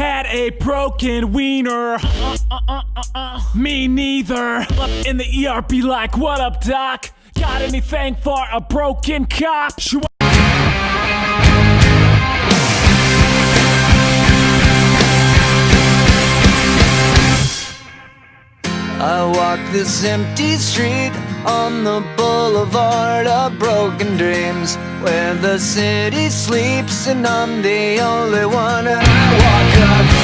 had a broken wiener. Me neither. Up in the ER, be like, what up, doc? Got anything for a broken cock? I walk this empty street on the boulevard of broken dreams, where the city sleeps and I'm the only one, and I walk up